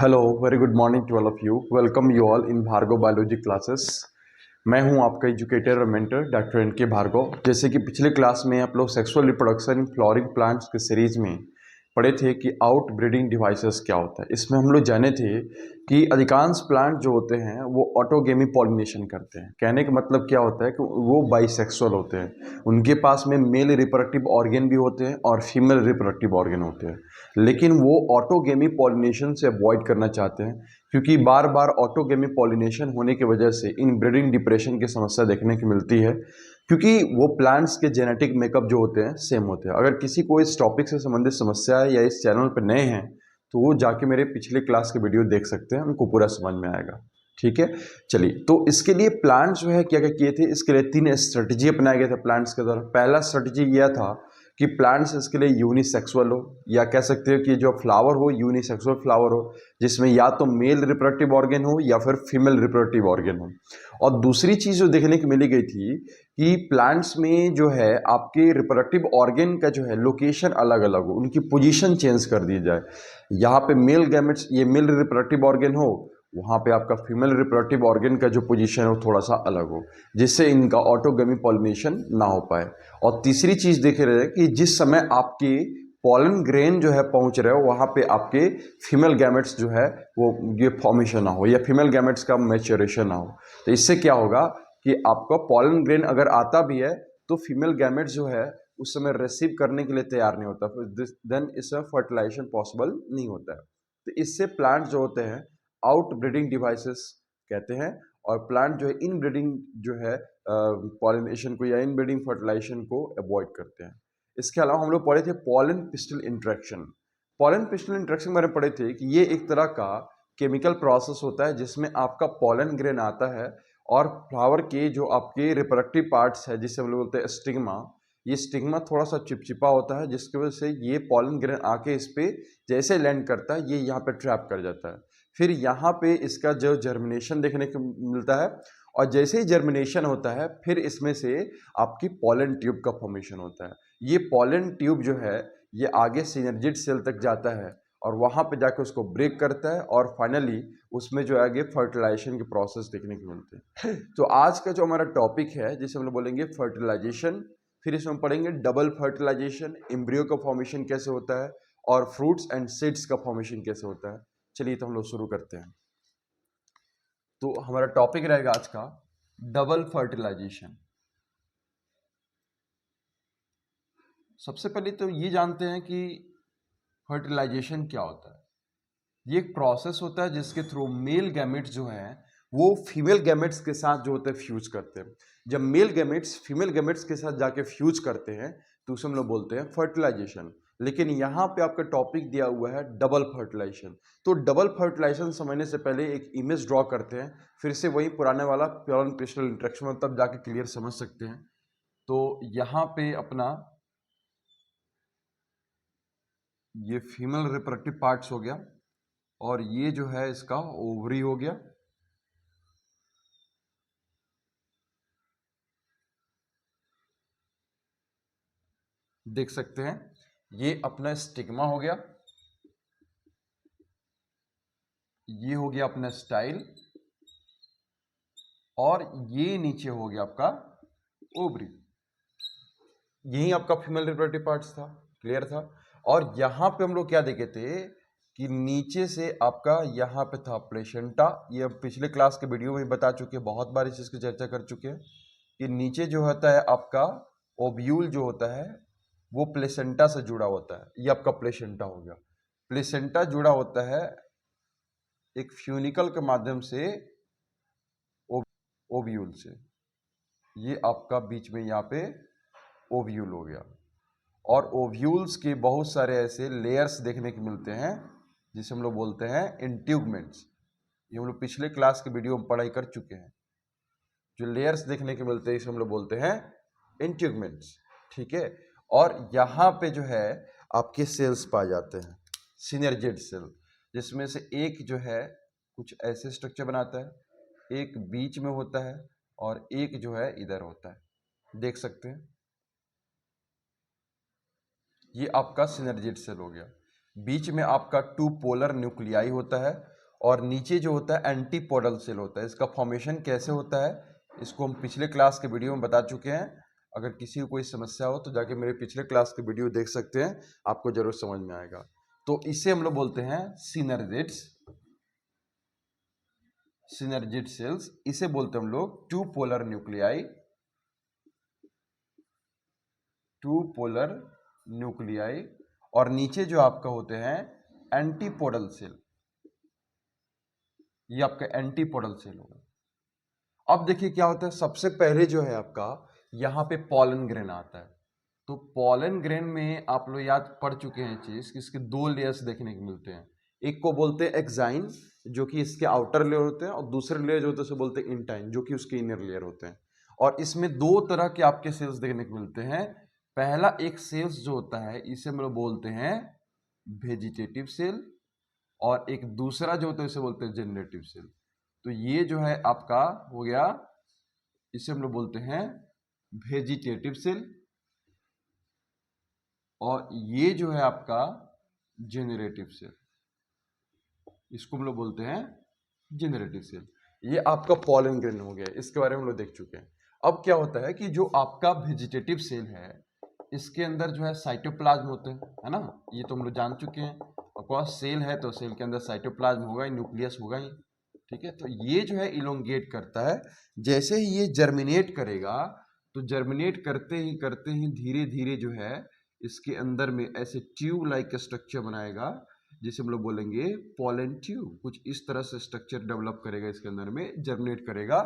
Hello, very good morning to all of you. Welcome you all in Bhargav biology classes. मैं हूं आपका educator और mentor doctor N के भार्गव। जैसे कि पिछले क्लास में आप लोग sexual reproduction in flowering plants के सीरीज में पढ़े थे कि आउट ब्रीडिंग डिवाइसेस क्या होता है। इसमें हम लोग जाने थे कि अधिकांश प्लांट जो होते हैं वो ऑटोगेमी पॉलिनेशन करते हैं। कहने का मतलब क्या होता है कि वो बाइसेक्सुअल होते हैं। उनके पास में मेल रिप्रोडक्टिव ऑर्गन भी होते हैं और फीमेल रिप्रोडक्टिव ऑर्गन होते हैं, लेकिन वो ऑटोगेमी पॉलिनेशन से अवॉइड करना चाहते हैं, क्योंकि बार बार ऑटोगेमी पॉलिनेशन होने की वजह से इन ब्रीडिंग डिप्रेशन की समस्या देखने को मिलती है, क्योंकि वो प्लांट्स के जेनेटिक मेकअप जो होते हैं सेम होते हैं। अगर किसी को इस टॉपिक से संबंधित समस्या है या इस चैनल पर नए हैं तो वो जाके मेरे पिछले क्लास के वीडियो देख सकते हैं, उनको पूरा समझ में आएगा। ठीक है, चलिए। तो इसके लिए प्लांट्स जो है क्या क्या किए थे, इसके लिए 3 स्ट्रेटजी अपनाए गए थे प्लांट्स के द्वारा। पहला स्ट्रेटजी यह था कि प्लांट्स इसके लिए यूनिसेक्सुअल हो, या कह सकते हो कि जो फ्लावर हो यूनिसेक्सुअल फ्लावर हो, जिसमें या तो मेल रिप्रोडक्टिव ऑर्गन हो या फिर फीमेल रिप्रोडक्टिव ऑर्गन हो। और दूसरी चीज जो देखने को मिली गई थी कि प्लांट्स में जो है आपके रिप्रोडक्टिव ऑर्गन का जो है लोकेशन अलग अलग हो, उनकी पोजीशन चेंज कर दी जाए। यहाँ पे मेल गैमेट्स, ये मेल रिप्रोडक्टिव ऑर्गन हो, वहाँ पे आपका फीमेल रिप्रोडक्टिव ऑर्गन का जो पोजीशन है वो थोड़ा सा अलग हो, जिससे इनका ऑटोगमी पॉलिनेशन ना हो पाए। और तीसरी चीज देख रहे हैं कि जिस समय आपके पॉलन ग्रेन जो है पहुंच रहे हो, वहां पे आपके फीमेल गैमेट्स जो है वो ये फॉर्मेशन ना हो, या फीमेल गैमेट्स का मैच्योरेशन ना हो। तो इससे क्या होगा कि आपका पॉलन ग्रेन अगर आता भी है तो फीमेल गैमेट्स जो है उस समय रिसीव करने के लिए तैयार नहीं होता, देन इसमें फर्टिलाइजेशन पॉसिबल नहीं होता है। तो इससे प्लांट जो होते हैं आउट ब्रीडिंग डिवाइसेस कहते हैं, और प्लांट जो है इन ब्रीडिंग जो है पॉलिनेशन को या इन ब्रीडिंग फर्टिलाइजेशन को अवॉइड करते हैं। इसके अलावा हम लोग पढ़े थे pollen pistol interaction. Pollen pistol interaction के बारे में पढ़े थे कि ये एक तरह का केमिकल प्रोसेस होता है जिसमें आपका पॉलन ग्रेन आता है और फ्लावर के जो आपके रिप्रोडक्टिव पार्ट्स है, जिसे हम लोग बोलते हैं स्टिग्मा, ये स्टिग्मा थोड़ा सा चिपचिपा होता है, जिसकी वजह से ये पॉलन ग्रेन आके इस पे जैसे लैंड करता है ये यहाँ पे ट्रैप कर जाता है। फिर यहाँ पे इसका जो जर्मिनेशन देखने को मिलता है, और जैसे ही जर्मिनेशन होता है फिर इसमें से आपकी पॉलन ट्यूब का फॉर्मेशन होता है। ये पॉलन ट्यूब जो है ये आगे सिनर्जिड सेल तक जाता है और वहां पे जाकर उसको ब्रेक करता है, और फाइनली उसमें जो आगे फर्टिलाइजेशन के प्रोसेस देखने को मिलते हैं। तो आज का जो हमारा टॉपिक है जिसे हम लोग बोलेंगे फर्टिलाइजेशन, फिर इसमें हम पढ़ेंगे डबल फर्टिलाइजेशन, एम्ब्रियो का फॉर्मेशन कैसे होता है, और फ्रूट्स एंड सीड्स का फॉर्मेशन कैसे होता है। चलिए तो हम लोग शुरू करते हैं। तो हमारा टॉपिक रहेगा आज का डबल फर्टिलाइजेशन। सबसे पहले तो ये जानते हैं कि फर्टिलाइजेशन क्या होता है। ये एक प्रोसेस होता है जिसके थ्रू मेल गैमेट्स जो हैं वो फीमेल गैमेट्स के साथ जो होते हैं फ्यूज करते हैं। जब मेल गैमेट्स फीमेल गैमेट्स के साथ जाके फ्यूज करते हैं तो उसे हम लोग बोलते हैं फर्टिलाइजेशन। लेकिन यहाँ पे आपका टॉपिक दिया हुआ है डबल फर्टिलाइजेशन। तो डबल फर्टिलाइजेशन समझने से पहले एक इमेज ड्रॉ करते हैं, फिर से वही पुराने वाला प्योरन क्रिस्टल इंटरेक्शन में तब जाके क्लियर समझ सकते हैं। तो यहाँ पे अपना ये फीमेल रिप्रोडक्टिव पार्ट्स हो गया, और ये जो है इसका ओवरी हो गया। देख सकते हैं ये अपना स्टिग्मा हो गया, ये हो गया अपना स्टाइल, और ये नीचे हो गया आपका ओवरी। यही आपका फीमेल रिप्रोडक्टिव पार्ट्स था, क्लियर था। और यहां पे हम लोग क्या देखे थे कि नीचे से आपका यहां पे था प्लेसेंटा। ये हम पिछले क्लास के वीडियो में बता चुके हैं, बहुत बार इस चीज की चर्चा कर चुके हैं कि नीचे जो होता है आपका ओव्यूल जो होता है वो प्लेसेंटा से जुड़ा होता है। ये आपका प्लेसेंटा हो गया। प्लेसेंटा जुड़ा होता है एक फ्यूनिकल के माध्यम से ओव्यूल से। ये आपका बीच में यहाँ पे ओव्यूल हो गया, और ओव्यूल्स के बहुत सारे ऐसे लेयर्स देखने को मिलते हैं जिसे हम लोग बोलते हैं इंट्यूगमेंट्स। ये हम लोग पिछले क्लास के वीडियो में पढ़ाई कर चुके हैं। जो लेयर्स देखने को मिलते हैं इसे हम लोग बोलते हैं इंट्यूगमेंट्स। ठीक है, और यहाँ पे जो है आपके सेल्स पाए जाते हैं, सिनर्जिड सेल, जिसमें से एक जो है कुछ ऐसे स्ट्रक्चर बनाता है, एक बीच में होता है, और एक जो है इधर होता है। देख सकते हैं ये आपका सिनर्जिड सेल हो गया। बीच में आपका टू पोलर न्यूक्लियाई होता है और नीचे जो होता है एंटीपोडल सेल होता है। इसका फॉर्मेशन कैसे होता है इसको हम पिछले क्लास के वीडियो में बता चुके हैं। अगर किसी को कोई समस्या हो तो जाके मेरे पिछले क्लास के वीडियो देख सकते हैं, आपको जरूर समझ में आएगा। तो इसे हम लोग बोलते हैं सिनर्जिड सेल्स। इसे बोलते हैं हम लोग टू पोलर न्यूक्लियाई और नीचे जो आपका होते हैं एंटीपोडल सेल, ये आपका एंटीपोडल सेल होगा। अब देखिए क्या होता है, सबसे पहले जो है आपका यहाँ पे पॉलन ग्रेन आता है। तो पॉलन ग्रेन में आप लोग याद पढ़ चुके हैं चीज कि इसके दो लेयर्स देखने को मिलते हैं। एक को बोलते हैं एक्साइन जो कि इसके आउटर लेयर होते हैं और दूसरे लेयर जो होते हैं उसे बोलते हैं इंटाइन जो कि उसके इनर लेयर होते हैं। और इसमें दो तरह के आपके सेल्स देखने को मिलते हैं। पहला एक सेल्स जो होता है इसे हम लोग बोलते हैं वेजिटेटिव सेल और एक दूसरा जो होता है इसे बोलते हैं जनरेटिव सेल। तो ये जो है आपका हो गया, इसे हम लोग बोलते हैं वेजिटेटिव सेल और ये जो है आपका जेनरेटिव सेल, इसको हम लोग बोलते हैं जेनरेटिव सेल। ये आपका पॉलन ग्रेन हो गया, इसके बारे में हम लोग देख चुके हैं। अब क्या होता है कि जो आपका वेजिटेटिव सेल है इसके अंदर जो है साइटोप्लाज्म होते हैं, है ना, ये तो हम लोग जान चुके हैं। और सेल है तो सेल के अंदर साइटोप्लाज्म होगा ही, न्यूक्लियस होगा ही, ठीक है। तो ये जो है इलोंगेट करता है। जैसे ही ये जर्मिनेट करेगा तो जर्मिनेट करते ही धीरे धीरे जो है इसके अंदर में ऐसे ट्यूब लाइक स्ट्रक्चर बनाएगा जिसे हम लोग बोलेंगे पॉलन ट्यूब। कुछ इस तरह से स्ट्रक्चर डेवलप करेगा, इसके अंदर में जर्मिनेट करेगा।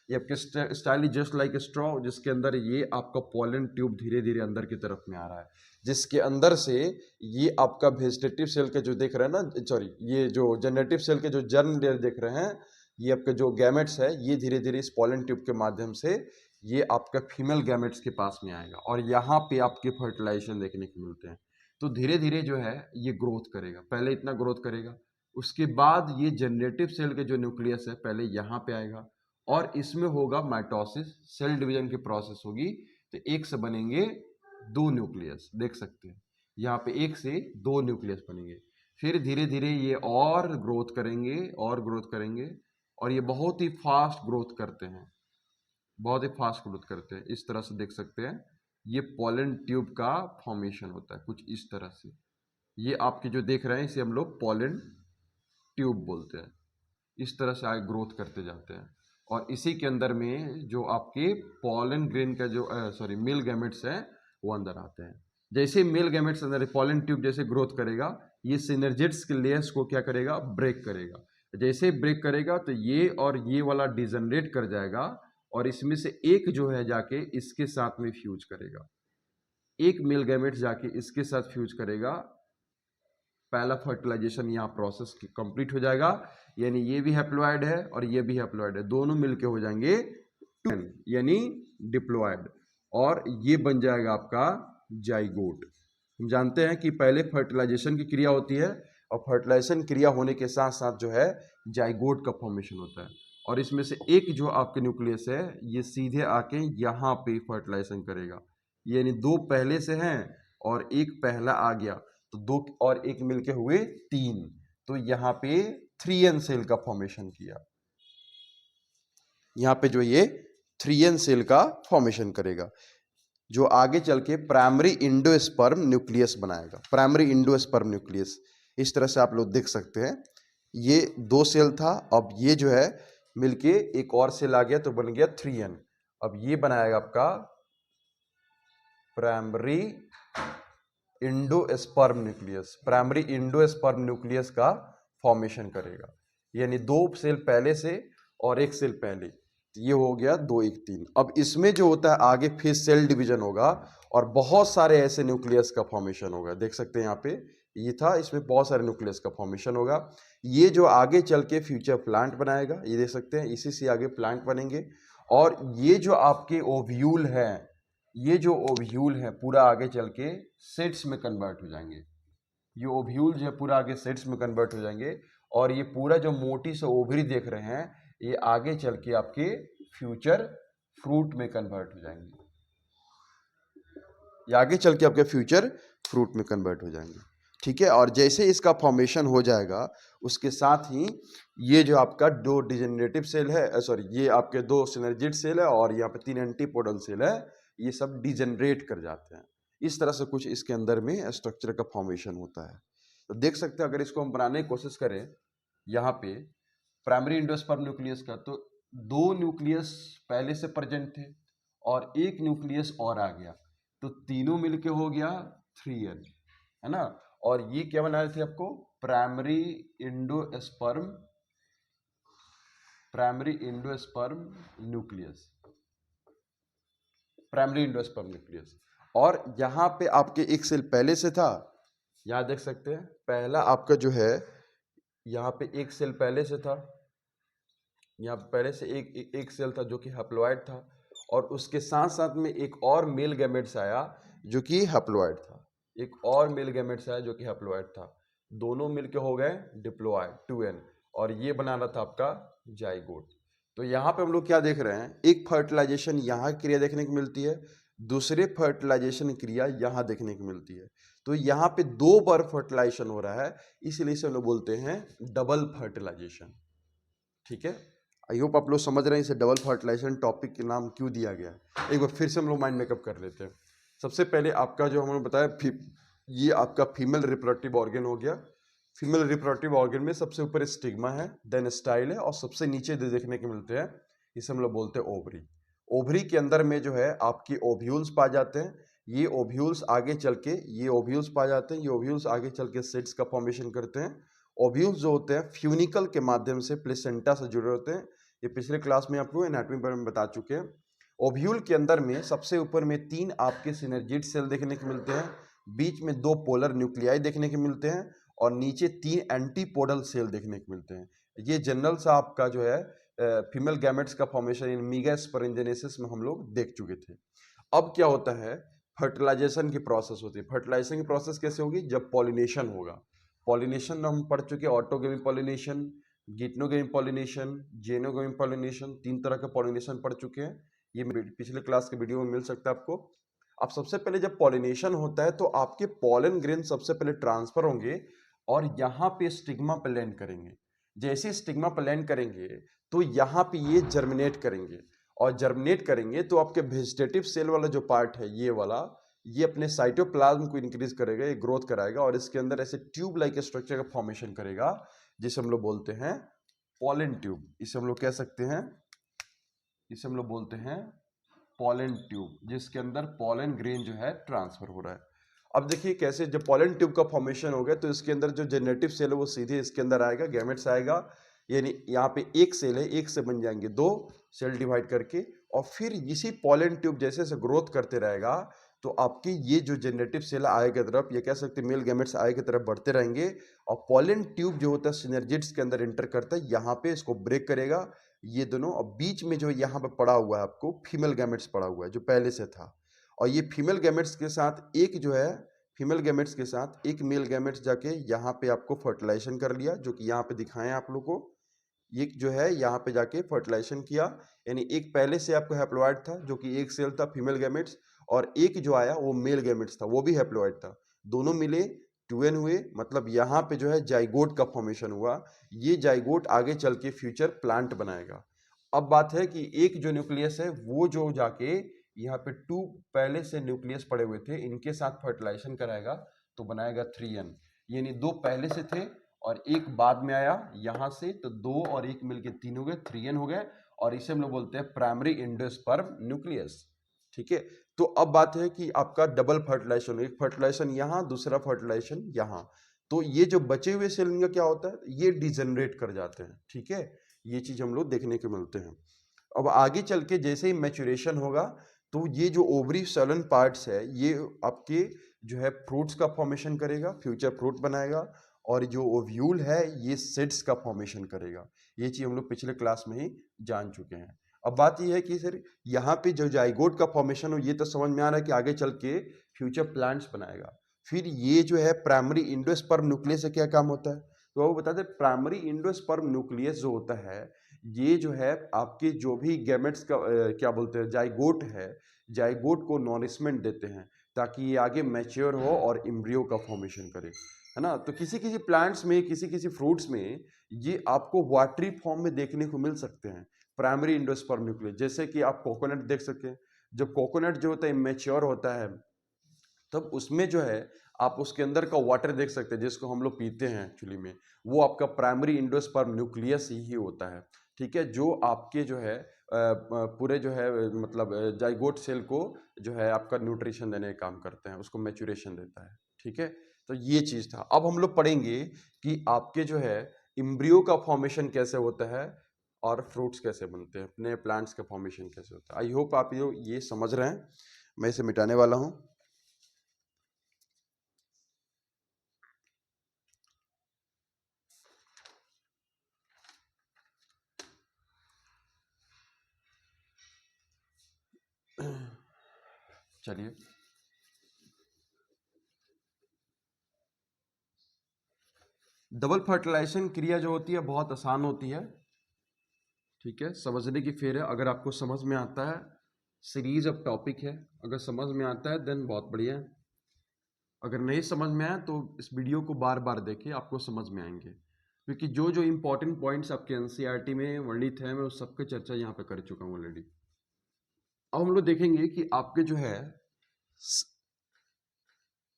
ये आपके स्टाइल जस्ट लाइक स्ट्रॉ, जिसके अंदर ये आपका पॉलन ट्यूब धीरे धीरे अंदर की तरफ में आ रहा है, जिसके अंदर से ये आपका वेजिटेटिव सेल के जो देख रहे हैं ना, सॉरी, ये जो जनरेटिव सेल के जो जर्म लेयर देख रहे हैं, ये आपके जो गैमेट्स है ये धीरे धीरे इस पॉलन ट्यूब के माध्यम से ये आपका फीमेल गैमेट्स के पास में आएगा और यहाँ पे आपके फर्टिलाइजेशन देखने को मिलते हैं। तो धीरे धीरे जो है ये ग्रोथ करेगा, पहले इतना ग्रोथ करेगा, उसके बाद ये जनरेटिव सेल के जो न्यूक्लियस है पहले यहाँ पे आएगा और इसमें होगा माइटोसिस, सेल डिवीजन की प्रोसेस होगी। तो एक से बनेंगे दो न्यूक्लियस, देख सकते हैं यहाँ पे एक से दो न्यूक्लियस बनेंगे। फिर धीरे धीरे ये और ग्रोथ करेंगे और ये बहुत ही फास्ट ग्रोथ करते हैं, बहुत ही फास्ट ग्रोथ करते हैं। इस तरह से देख सकते हैं ये पॉलन ट्यूब का फॉर्मेशन होता है कुछ इस तरह से। ये आपके जो देख रहे हैं इसे हम लोग पॉलन ट्यूब बोलते हैं। इस तरह से आगे ग्रोथ करते जाते हैं और इसी के अंदर में जो आपके पॉलन ग्रेन का जो मेल गैमेट्स है वो अंदर आते हैं। जैसे मेल गैमेट्स अंदर पॉलन ट्यूब जैसे ग्रोथ करेगा ये सिनर्जिड्स के लेयर्स को क्या करेगा, ब्रेक करेगा। जैसे ब्रेक करेगा तो ये और ये वाला डिजनरेट कर जाएगा और इसमें से एक जो है जाके इसके साथ में फ्यूज करेगा, एक मेल गैमेट जाके इसके साथ फ्यूज करेगा। पहला फर्टिलाइजेशन यहाँ प्रोसेस कंप्लीट हो जाएगा, यानी ये भी हैप्लॉइड है और ये भी हैप्लॉइड है, दोनों मिलके हो जाएंगे यानी डिप्लॉइड और ये बन जाएगा आपका जाइगोट। हम जानते हैं कि पहले फर्टिलाइजेशन की क्रिया होती है और फर्टिलाइजेशन क्रिया होने के साथ साथ जो है जाइगोट का फॉर्मेशन होता है और इसमें से एक जो आपके न्यूक्लियस है ये सीधे आके यहाँ पे फर्टिलाइजेशन करेगा, यानी दो पहले से हैं और एक पहला आ गया तो दो और एक मिलके हुए तीन, तो यहाँ पे 3n सेल का फॉर्मेशन किया। यहाँ पे जो ये 3n सेल का फॉर्मेशन करेगा जो आगे चल के प्राइमरी इंडोस्पर्म न्यूक्लियस बनाएगा। प्राइमरी इंडोस्पर्म न्यूक्लियस इस तरह से आप लोग देख सकते हैं, ये दो सेल था, अब ये जो है मिलके एक और सेल आ गया तो बन गया 3n। अब ये बनाएगा आपका primary endosperm nucleus, primary endosperm nucleus का फॉर्मेशन करेगा, यानी दो सेल पहले से और एक सेल पहले, ये हो गया 2 1 3। अब इसमें जो होता है आगे फिर सेल डिवीजन होगा और बहुत सारे ऐसे न्यूक्लियस का फॉर्मेशन होगा, देख सकते हैं यहाँ पे ये था, इसमें बहुत सारे न्यूक्लियस का फॉर्मेशन होगा। ये जो आगे चल के फ्यूचर प्लांट बनाएगा, ये देख सकते हैं इसी से आगे प्लांट बनेंगे। और ये जो आपके ओव्यूल है, ये जो ओव्यूल है पूरा आगे चल के सेट्स में कन्वर्ट हो जाएंगे। ये ओव्यूल जो है पूरा आगे सेट्स में कन्वर्ट हो जाएंगे और ये पूरा जो मोटी से ओवरी देख रहे हैं ये आगे चल के आपके फ्यूचर फ्रूट में कन्वर्ट हो जाएंगे, ये आगे चल के आपके फ्यूचर फ्रूट में कन्वर्ट हो जाएंगे। ठीक है। और जैसे इसका फॉर्मेशन हो जाएगा उसके साथ ही ये जो आपका दो डिजेनरेटिव सेल है, सॉरी ये आपके दो सिनर्जिड सेल है और यहाँ पे 3 एंटीपोडल सेल है, ये सब डिजेनरेट कर जाते हैं। इस तरह से कुछ इसके अंदर में स्ट्रक्चर का फॉर्मेशन होता है। तो देख सकते हैं अगर इसको हम बनाने की कोशिश करें यहाँ पे प्राइमरी एंडोस्पर्म न्यूक्लियस का, तो 2 न्यूक्लियस पहले से प्रेजेंट थे और एक न्यूक्लियस और आ गया, तो तीनों मिलके हो गया 3n, है ना। और ये क्या बना रहे थे आपको, primary endosperm nucleus, primary endosperm nucleus. और यहाँ पे आपके एक सेल पहले से था, यहाँ देख सकते हैं पहला आपका जो है यहाँ पे एक सेल पहले से था, यहाँ पहले से एक सेल था जो कि हैप्लॉइड था, और उसके साथ साथ में एक और मेल गैमेट्स आया जो कि हैप्लॉइड था, एक और मेल गैमेट्स आया जो कि हैप्लॉइड था, दोनों मिलके हो गए डिप्लॉइड 2n, और ये बनाना था आपका जाइगोट। तो यहाँ पे हम लोग क्या देख रहे हैं, एक फर्टिलाइजेशन यहाँ क्रिया देखने को मिलती है, दूसरे फर्टिलाइजेशन क्रिया यहाँ देखने को मिलती है। तो यहाँ पे 2 बार फर्टिलाइजेशन हो रहा है, इसलिए इसे हम लोग बोलते हैं डबल फर्टिलाइजेशन। ठीक है, आई होप आप लोग समझ रहे हैं इसे डबल फर्टिलाइजेशन टॉपिक के नाम क्यों दिया गया है। एक बार फिर से हम लोग माइंड मेकअप कर लेते हैं। सबसे पहले आपका जो हमने बताया ये आपका फीमेल रिप्रोडक्टिव ऑर्गन हो गया। फीमेल रिप्रोडक्टिव ऑर्गन में सबसे ऊपर स्टिग्मा है, देन स्टाइल है, और सबसे नीचे जो देखने को मिलते हैं इसे हम लोग बोलते हैं ओवरी। ओवरी के अंदर में जो है आपकी ओव्यूल्स पाए जाते हैं, ये ओव्यूल्स आगे चल के ये ओव्यूल्स पाए जाते हैं, ये ओव्यूल्स आगे चल के सीड्स का फॉर्मेशन करते हैं। ओव्यूल्स जो होते हैं फ्यूनिकल के माध्यम से प्लेसेंटा से जुड़े होते हैं, ये पिछले क्लास में आपको एनाटॉमी पर में बता चुके हैं। ओव्यूल के अंदर में सबसे ऊपर में 3 आपके सिनर्जिड सेल देखने को मिलते हैं, बीच में 2 पोलर न्यूक्लियाई देखने को मिलते हैं, और नीचे 3 एंटीपोडल सेल देखने को मिलते हैं। ये जनरल सा आपका जो है फीमेल गैमेट्स का फॉर्मेशन इन मीगा स्पोरेंजेनेसिस में हम लोग देख चुके थे। अब क्या होता है, फर्टिलाइजेशन की प्रोसेस होती है। फर्टिलाइजेशन की प्रोसेस कैसे होगी, जब पॉलिनेशन होगा। पॉलिनेशन हम पढ़ चुके हैं, autogamy pollination, geitonogamy pollination, xenogamy pollination, 3 तरह के पॉलिनेशन पढ़ चुके हैं। ये पिछले क्लास के वीडियो में मिल सकता है आपको। अब सबसे पहले जब पॉलिनेशन होता है तो आपके पॉलन ग्रेन सबसे पहले ट्रांसफर होंगे और यहाँ पे स्टिग्मा पे लैंड करेंगे। जैसे स्टिग्मा पे लैंड करेंगे तो यहाँ पे ये जर्मिनेट करेंगे, और जर्मिनेट करेंगे तो आपके वेजिटेटिव सेल वाला जो पार्ट है ये वाला, ये अपने साइटोप्लाज्म को इंक्रीज करेगा, ये ग्रोथ कराएगा, और इसके अंदर ऐसे ट्यूब लाइक स्ट्रक्चर का फॉर्मेशन करेगा जिसे हम लोग बोलते हैं पॉलन ट्यूब। इसे हम लोग कह सकते हैं, इसे हम लोग बोलते हैं पॉलन ट्यूब, जिसके अंदर पॉलन ग्रेन जो है ट्रांसफर हो रहा है। अब देखिए कैसे, जब पॉलन ट्यूब का फॉर्मेशन हो गया तो इसके अंदर जो जेनेटिव सेल है वो सीधे इसके अंदर आएगा, गैमेट्स आएगा, यानी यहाँ पे एक सेल है, एक से बन जाएंगे 2 सेल डिवाइड करके, और फिर इसी पॉलन ट्यूब जैसे जैसे ग्रोथ करते रहेगा तो आपके ये जो जेनेटिव सेल आए की तरफ, ये कह सकते हैं मेल गैमेट्स आए की तरफ बढ़ते रहेंगे, और पॉलन ट्यूब जो होता है सिनर्जिड्स के अंदर एंटर करता है, यहाँ पे इसको ब्रेक करेगा ये दोनों, और बीच में जो यहाँ पे पड़ा हुआ है आपको फीमेल गैमेट्स पड़ा हुआ है जो पहले से था, और ये फीमेल गैमेट्स के साथ एक जो है फीमेल गैमेट्स के साथ एक मेल गैमेट्स जाके यहाँ पे आपको फर्टिलाइजेशन कर लिया, जो कि यहाँ पे दिखाएं आप लोग को। एक जो है यहाँ पे जाके फर्टिलाइजेशन किया, यानी एक पहले से आपको हैप्लॉइड था जो कि एक सेल था फीमेल गैमेट्स, और एक जो आया वो मेल गैमेट्स था, वो भी हैप्लॉइड था, दोनों मिले 2n हुए, मतलब यहाँ पे जो है जाइगोट का फॉर्मेशन हुआ। ये जाइगोट आगे चल के फ्यूचर प्लांट बनाएगा। अब बात है कि एक जो न्यूक्लियस है वो जो जाके यहाँ पे 2 पहले से न्यूक्लियस पड़े हुए थे इनके साथ फर्टिलाइजेशन कराएगा तो बनाएगा 3n, यानी 2 पहले से थे और एक बाद में आया यहाँ से, तो 2 और 1 मिलके 3 हो गए, 3n हो गए, और इसे हम लोग बोलते हैं प्राइमरी एंडोस्पर्म न्यूक्लियस। ठीक है, तो अब बात है कि आपका डबल फर्टिलाइजेशन, एक फर्टिलाइजेशन यहाँ, दूसरा फर्टिलाइजेशन यहाँ, तो ये जो बचे हुए सेल इनका क्या होता है, ये डिजेनरेट कर जाते हैं। ठीक है, ये चीज हम लोग देखने को मिलते हैं। अब आगे चल के जैसे ही मैच्योरेशन होगा तो ये जो ओवरी सेलन पार्ट्स है ये आपके जो है फ्रूट्स का फॉर्मेशन करेगा, फ्यूचर फ्रूट बनाएगा, और जो ओव्यूल है ये सीड्स का फॉर्मेशन करेगा। ये चीज हम लोग पिछले क्लास में ही जान चुके हैं। अब बात ये है कि सर यहाँ पे जो जाइगोट का फॉर्मेशन हो ये तो समझ में आ रहा है कि आगे चल के फ्यूचर प्लांट्स बनाएगा। फिर ये जो है प्राइमरी एंडोस्पर्म न्यूक्लियस से क्या काम होता है, तो वो बताते हैं प्राइमरी एंडोस्पर्म न्यूक्लियस जो होता है ये जो है आपके जो भी गैमेट्स का क्या बोलते हैं जाइगोट है, जाइगोट को नॉरिशमेंट देते हैं ताकि ये आगे मैच्योर हो और एम्ब्रियो का फॉर्मेशन करे। है ना। तो किसी किसी प्लांट्स में, किसी किसी फ्रूट्स में ये आपको वाटरी फॉर्म में देखने को मिल सकते हैं, प्राइमरी एंडोस्पर्म न्यूक्लियस। जैसे कि आप कोकोनट देख सकते हैं, जब कोकोनट जो होता है इमेच्योर होता है, तब उसमें जो है आप उसके अंदर का वाटर देख सकते हैं, जिसको हम लोग पीते हैं एक्चुअली में, वो आपका प्राइमरी एंडोस्पर्म न्यूक्लियस ही होता है। ठीक है, जो आपके जो है पूरे जो है मतलब जाइगोट सेल को जो है आपका न्यूट्रिशन देने का काम करते हैं, उसको मैच्योरेशन देता है। ठीक है, तो ये चीज था। अब हम लोग पढ़ेंगे कि आपके जो है इम्ब्रियो का फॉर्मेशन कैसे होता है और फ्रूट्स कैसे बनते हैं, नए प्लांट्स का फॉर्मेशन कैसे होता है। आई होप आप ये समझ रहे हैं। मैं इसे मिटाने वाला हूं। चलिए, डबल फर्टिलाइजेशन क्रिया जो होती है बहुत आसान होती है। ठीक है, समझने की फेर है। अगर आपको समझ में आता है, सीरीज ऑफ टॉपिक है, अगर समझ में आता है देन बहुत बढ़िया है। अगर नहीं समझ में आया तो इस वीडियो को बार बार देखिए, आपको समझ में आएंगे। क्योंकि जो जो इंपॉर्टेंट पॉइंट्स आपके एनसीईआरटी में वर्णित है, मैं उस सबकी चर्चा यहाँ पे कर चुका हूँ ऑलरेडी। अब हम लोग देखेंगे कि आपके जो है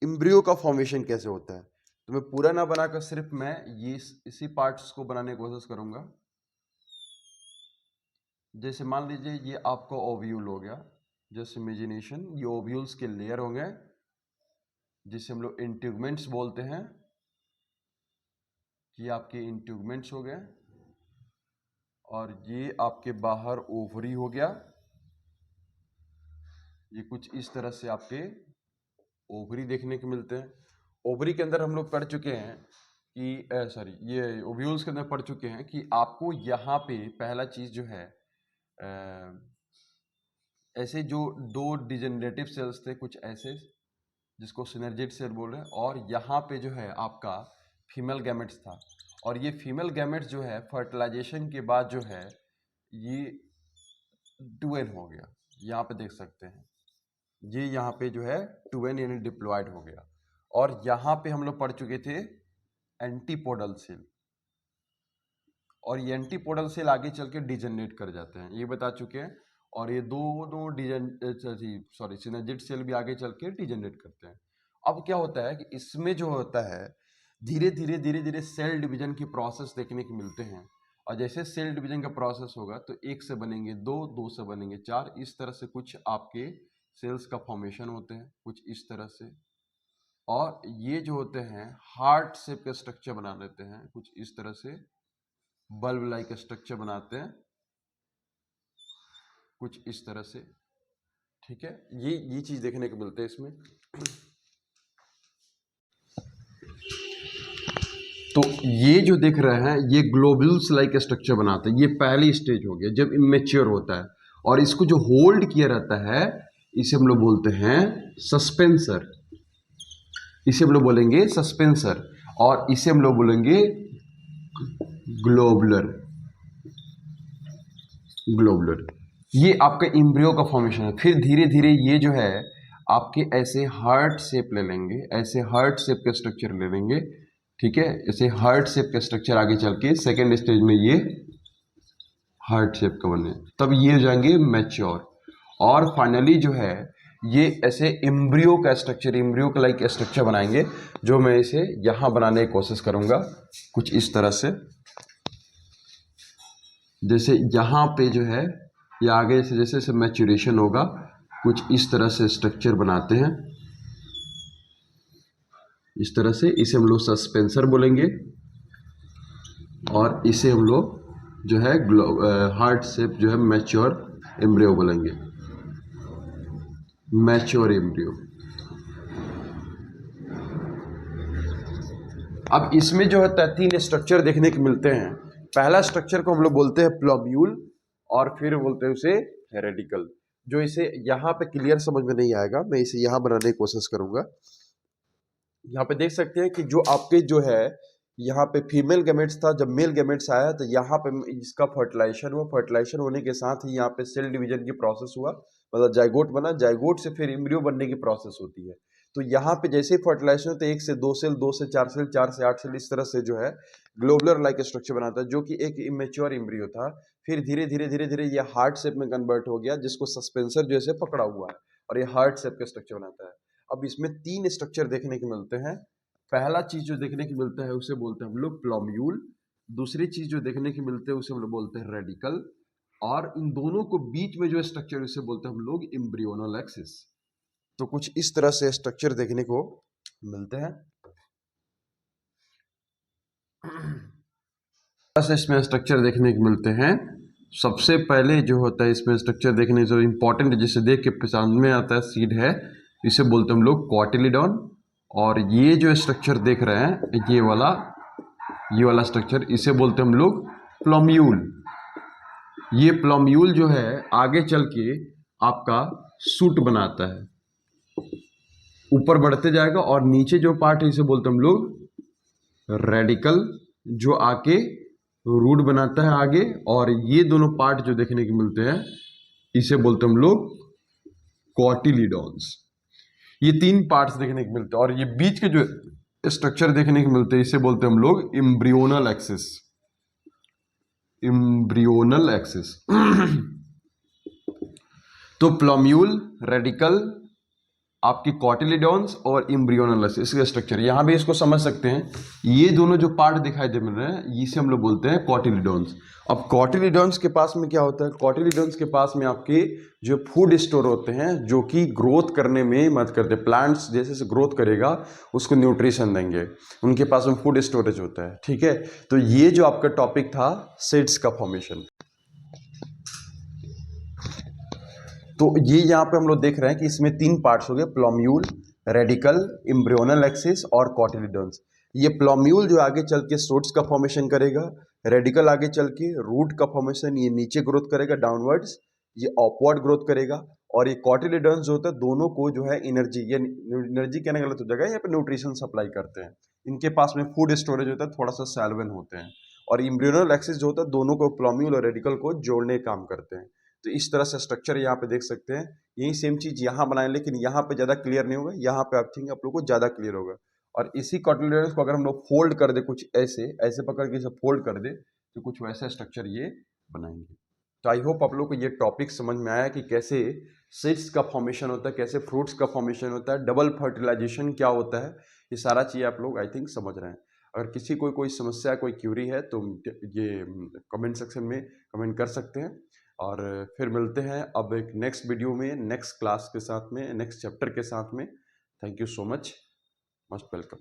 इम्ब्रियो का फॉर्मेशन कैसे होता है। तो मैं पूरा ना बनाकर सिर्फ मैं ये इसी पार्ट्स को बनाने की कोशिश करूंगा। जैसे मान लीजिए ये आपका ओव्यूल हो गया, जस्ट इमेजिनेशन, ये ओव्यूल्स के लेयर होंगे जिसे हम लोग इंट्यूगमेंट्स बोलते हैं। ये आपके इंट्यूगमेंट्स हो गए, और ये आपके बाहर ओवरी हो गया। ये कुछ इस तरह से आपके ओवरी देखने को मिलते हैं। ओवरी के अंदर हम लोग पढ़ चुके हैं कि सॉरी, ये ओव्यूल्स के अंदर पढ़ चुके हैं कि आपको यहाँ पे पहला चीज जो है ऐसे जो दो डिजेनरेटिव सेल्स थे कुछ ऐसे, जिसको सिनर्जिड सेल बोल रहे हैं, और यहाँ पे जो है आपका फीमेल गैमेट्स था। और ये फीमेल गैमेट्स जो है फर्टिलाइजेशन के बाद जो है ये टूएन हो गया। यहाँ पे देख सकते हैं ये यहाँ पे जो है टूएन यानी डिप्लॉयड हो गया। और यहाँ पे हम लोग पढ़ चुके थे एंटीपोडल सेल, और ये एंटीपोडल सेल आगे चल के डिजेनरेट कर जाते हैं, ये बता चुके हैं। और ये दोनों सिनर्जिड सेल भी आगे चल के डिजेनरेट करते हैं। अब क्या होता है कि इसमें जो होता है धीरे धीरे सेल डिवीजन की प्रोसेस देखने को मिलते हैं। और जैसे सेल डिवीजन का प्रोसेस होगा तो एक से बनेंगे दो, दो से बनेंगे चार, इस तरह से कुछ आपके सेल्स का फॉर्मेशन होते हैं, कुछ इस तरह से। और ये जो होते हैं हार्ट शेप का स्ट्रक्चर बना लेते हैं, कुछ इस तरह से बल्ब लाइक स्ट्रक्चर बनाते हैं, कुछ इस तरह से। ठीक है, ये चीज देखने को मिलते हैं इसमें। तो ये जो देख रहे हैं ये ग्लोब्यूल्स लाइक स्ट्रक्चर बनाते हैं। ये पहली स्टेज हो गया जब इमेच्योर होता है, और इसको जो होल्ड किया रहता है इसे हम लोग बोलते हैं सस्पेंसर। इसे हम लोग बोलेंगे सस्पेंसर, और इसे हम लोग बोलेंगे ग्लोबुलर। ग्लोबुलर ये आपका इम्ब्रियो का फॉर्मेशन है। फिर धीरे धीरे ये जो है आपके ऐसे हार्ट शेप ले लेंगे, ऐसे हार्ट शेप का स्ट्रक्चर ले लेंगे। ठीक है, ऐसे हार्ट शेप का स्ट्रक्चर आगे चल के सेकेंड स्टेज में ये हार्ट शेप का बने, तब ये हो जाएंगे मैच्योर। और फाइनली जो है ये ऐसे इम्ब्रियो का स्ट्रक्चर, इम्ब्रियो का लाइक स्ट्रक्चर बनाएंगे, जो मैं इसे यहां बनाने की कोशिश करूंगा कुछ इस तरह से। जैसे यहाँ पे जो है ये आगे से जैसे जैसे मैच्योरेशन होगा कुछ इस तरह से स्ट्रक्चर बनाते हैं, इस तरह से। इसे हम लोग सस्पेंसर बोलेंगे, और इसे हम लोग जो है हार्ट शेप जो है मैच्योर एम्ब्रियो बोलेंगे, मैच्योर एम्ब्रियो। अब इसमें जो होता है तीन स्ट्रक्चर देखने को मिलते हैं। पहला स्ट्रक्चर को हम लोग बोलते हैं प्लोब्यूल, और फिर बोलते हैं उसे रेडिकल। जो इसे यहाँ पे क्लियर समझ में नहीं आएगा, मैं इसे यहाँ बनाने की कोशिश करूंगा। यहाँ पे देख सकते हैं कि जो आपके जो है यहाँ पे फीमेल गैमेट्स था, जब मेल गैमेट्स आया तो यहाँ पे इसका फर्टिलाइजेशन हुआ। फर्टिलाइजेशन होने के साथ ही यहाँ पे सेल डिवीजन की प्रोसेस हुआ, मतलब जाइगोट बना, जाइगोट से फिर एम्ब्रियो बनने की प्रोसेस होती है। तो यहाँ पे जैसे फर्टिलाइजेशन होता है 1 से 2 सेल, 2 से 4 सेल, 4 से 8 सेल, इस तरह से जो है ग्लोबुलर लाइक स्ट्रक्चर बनाता है, जो कि एक इमेच्योर एम्ब्रियो था। फिर धीरे धीरे धीरे धीरे ये हार्ट शेप में कन्वर्ट हो गया, जिसको सस्पेंसर जैसे पकड़ा हुआ है, और ये हार्ट शेप का स्ट्रक्चर बनाता है। अब इसमें 3 स्ट्रक्चर देखने को मिलते हैं। पहला चीज जो देखने को मिलता है उसे बोलते हैं हम लोग प्लोम्यूल। दूसरी चीज जो देखने को मिलते हैं उसे हम लोग बोलते हैं रेडिकल, और इन दोनों को बीच में जो स्ट्रक्चर उसे बोलते हैं हम लोग एम्ब्रियोनल एक्सिस। तो कुछ इस तरह से स्ट्रक्चर देखने को मिलते हैं। इसमें स्ट्रक्चर देखने को मिलते हैं। सबसे पहले जो होता है इसमें स्ट्रक्चर देखने जो इंपॉर्टेंट, जिसे देख के पहचान में आता है सीड है, इसे बोलते हैं हम लोग कॉटिलिडॉन। और ये जो स्ट्रक्चर देख रहे हैं ये वाला स्ट्रक्चर, इसे बोलते हैं हम लोग प्लोम्यूल। ये प्लोम्यूल जो है आगे चल के आपका सूट बनाता है, ऊपर बढ़ते जाएगा, और नीचे जो पार्ट है इसे बोलते हैं हम लोग रेडिकल, जो आके रूट बनाता है आगे। और ये दोनों पार्ट जो देखने को मिलते हैं इसे बोलते हैं हम लोग कॉटिलिडॉन्स। ये 3 पार्ट्स देखने को मिलते हैं, और ये बीच के जो स्ट्रक्चर देखने को मिलते हैं इसे बोलते हैं हम लोग एम्ब्रियोनल एक्सिस। Embryonal axis. तो प्लोम्यूल, रेडिकल, आपकी कॉटिलिडॉन्स और एम्ब्रियोनल एक्सिस, इसका स्ट्रक्चर यहां भी इसको समझ सकते हैं। ये दोनों जो पार्ट दिखाई दे रहे हैं इसे हम लोग बोलते हैं कॉटिलिडॉन्स। अब कॉटिलिडॉन्स के पास में क्या होता है? कॉटिलिडॉन्स के पास में आपके जो फूड स्टोर होते हैं, जो कि ग्रोथ करने में मदद करते हैं। प्लांट्स जैसे जैसे ग्रोथ करेगा उसको न्यूट्रिशन देंगे, उनके पास में फूड स्टोरेज होता है। ठीक है, तो ये जो आपका टॉपिक था सीड्स का फॉर्मेशन, तो ये यहाँ पे हम लोग देख रहे हैं कि इसमें 3 पार्ट्स हो गए, प्लोम्यूल, रेडिकल, एम्ब्रियोनल एक्सिस और कॉटिलिडॉन्स। ये प्लोम्यूल जो आगे चल के शूट्स का फॉर्मेशन करेगा, रेडिकल आगे चल के रूट का फॉर्मेशन, ये नीचे ग्रोथ करेगा डाउनवर्ड्स, ये अपवर्ड ग्रोथ करेगा। और ये कॉटिलिडॉन्स जो होता है दोनों को जो है एनर्जी, ये एनर्जी कहने गलत हो जाएगा, यहाँ पे न्यूट्रिशन सप्लाई करते हैं। इनके पास में फूड स्टोरेज होता है, थोड़ा सा सैल्वेन होते हैं। और एम्ब्रियोनल एक्सिस जो होता है दोनों को, प्लोम्यूल और रेडिकल को जोड़ने का काम करते हैं। तो इस तरह से स्ट्रक्चर यहाँ पे देख सकते हैं। यही सेम चीज यहाँ बनाए, लेकिन यहाँ पे ज्यादा क्लियर नहीं होगा, यहाँ पे आप थिंक आप लोग को ज्यादा क्लियर होगा। और इसी कॉटिलिडॉन्स को अगर हम लोग फोल्ड कर दे, कुछ ऐसे ऐसे पकड़ के इसे फोल्ड कर दे, तो कुछ वैसा स्ट्रक्चर ये बनाएंगे। तो आई होप आप लोग को ये टॉपिक समझ में आया कि कैसे सीड्स का फॉर्मेशन होता है, कैसे फ्रूट्स का फॉर्मेशन होता है, डबल फर्टिलाइजेशन क्या होता है, ये सारा चीज आप लोग आई थिंक समझ रहे हैं। अगर किसी को कोई समस्या, कोई क्यूरी है तो ये कमेंट सेक्शन में कमेंट कर सकते हैं। और फिर मिलते हैं अब एक नेक्स्ट वीडियो में, नेक्स्ट क्लास के साथ में, नेक्स्ट चैप्टर के साथ में। Thank you so much, most welcome.